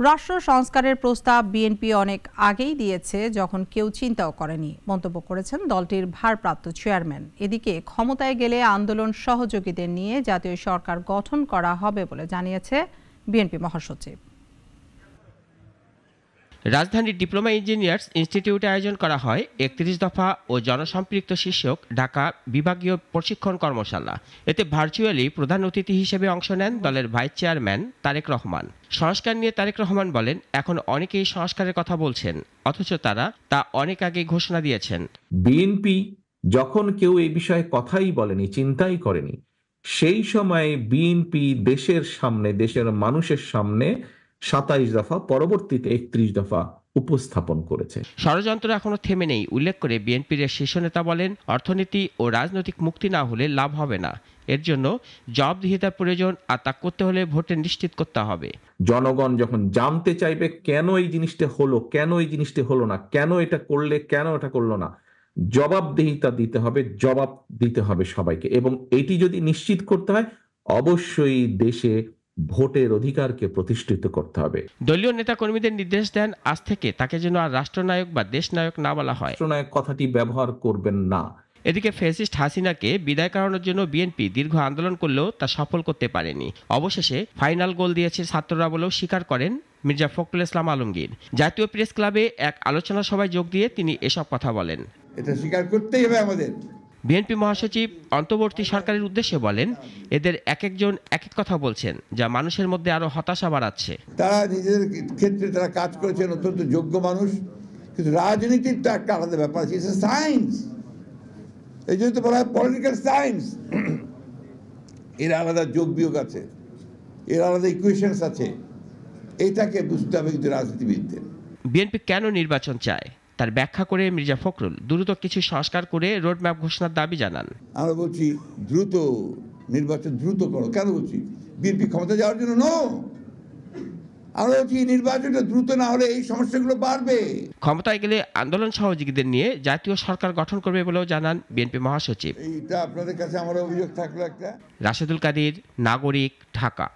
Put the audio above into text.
রাষ্ট্র সংস্কারের প্রস্তাব বিএনপি অনেক আগেই দিয়েছে, যখন কেউ চিন্তাও করেনি, মন্তব্য করেছেন দলটির ভারপ্রাপ্ত চেয়ারম্যান। এদিকে ক্ষমতায় গেলে আন্দোলন সহযোগীদের নিয়ে জাতীয় সরকার গঠন করা হবে বলে জানিয়েছে বিএনপি মহাসচিব। রাজধানীর ডিপ্লোমা ইঞ্জিনিয়ার্স ইনস্টিটিউটে আয়োজন করা হয় ৩১ দফা ও জনসম্পৃক্ত শীর্ষক ঢাকা বিভাগীয় প্রশিক্ষণ কর্মশালা। এতে ভার্চুয়ালি প্রধান অতিথি হিসেবে অংশ নেন দলের ভাইস চেয়ারম্যান তারেক রহমান। সংস্কার নিয়ে তারেক রহমান বলেন, এখন অনেকেই সংস্কারের কথা বলছেন, অথচ তারা তা অনেক আগে ঘোষণা দিয়েছেন। বিএনপি যখন কেউ এই বিষয়ে কথাই বলেনি, চিন্তাই করেনি, সেই সময়ে বিএনপি দেশের সামনে, দেশের মানুষের সামনে ২৭ দফা, পরবর্তীতে ৩১ দফা উপস্থাপন করেছে। ষড়যন্ত্র এখনো থেমে নেই উল্লেখ করে বিএনপির শীর্ষ নেতা বলেন, অর্থনীতি ও রাজনৈতিক মুক্তি না হলে লাভ হবে না। এর জন্য জবাবদিহিতার প্রয়োজন, আর তা করতে হলে ভোটে নিশ্চিত করতে হবে। জনগণ যখন জানতে চাইবে কেন এই জিনিসটা হলো, কেন এই জিনিসটা হলো না, কেন এটা করলে, কেন এটা করলো না, জবাবদিহিতা দিতে হবে, জবাব দিতে হবে সবাইকে। এবং এটি যদি নিশ্চিত করতে হয়, অবশ্যই দেশে ভোটের অধিকারকে প্রতিষ্ঠিত করতে হবে। দলীয় নেতা কর্মীদের নির্দেশ দেন, আজ থেকে তাকে যেন আর রাষ্ট্রনায়ক বা দেশনায়ক না বলা হয়। রাষ্ট্রনায়ক কথাটি ব্যবহার করবেন না। এদিকে ফ্যাসিস্ট হাসিনাকে বিদায় করানোর জন্য বিএনপি দীর্ঘ আন্দোলন করলেও তা সফল করতে পারেনি। অবশেষে ফাইনাল গোল দিয়েছে ছাত্ররা বলেও স্বীকার করেন মির্জা ফখরুল ইসলাম আলমগীর। জাতীয় প্রেস ক্লাবে এক আলোচনা সভায় যোগ দিয়ে তিনি এসব কথা বলেন। এটা স্বীকার করতেই হবে আমাদের। বিএনপি মহাসচিব অন্তর্বর্তী সরকারের উদ্দেশ্যে বলেন, এদের এক একজন এক এক কথা বলছেন, যা মানুষের মধ্যে আরো হতাশা বাড়াচ্ছে। তারা নিজেদের ক্ষেত্রে তারা কাজ করেছেন, অত্যন্ত যোগ্য মানুষ, কিন্তু রাজনীতির তো একটা আলাদা ব্যাপার আছে, সায়েন্স। এই জন্য তো বলা হয় পলিটিক্যাল সায়েন্স। এর আলাদা যোগ বিয়োগ আছে, এর আলাদা ইকুয়েশনস আছে, এইটাকে বুঝতে হবে কিন্তু রাজনীতিবিদদের। বিএনপি কেন নির্বাচন চায় তার ব্যাখ্যা করে মির্জা ফখরুল দ্রুত কিছু সংস্কার করে রোডম্যাপ ঘোষণার দাবি জানান। আমরা বলছি দ্রুত নির্বাচন দ্রুত করো। কেন বলছি? বিএনপি ক্ষমতা যাওয়ার জন্য নয়, আমরা বলছি নির্বাচনটা দ্রুত না হলে এই সমস্যাগুলো বাড়বে। ক্ষমতায় গেলে আন্দোলন সহযোগীদের নিয়ে জাতীয় সরকার গঠন করবে বলেও জানান বিএনপি মহাসচিব। এইটা আপনাদের কাছে আমার অভিযোগ থাকলো একটা। রাশেদুল কাদির, নাগরিক, ঢাকা।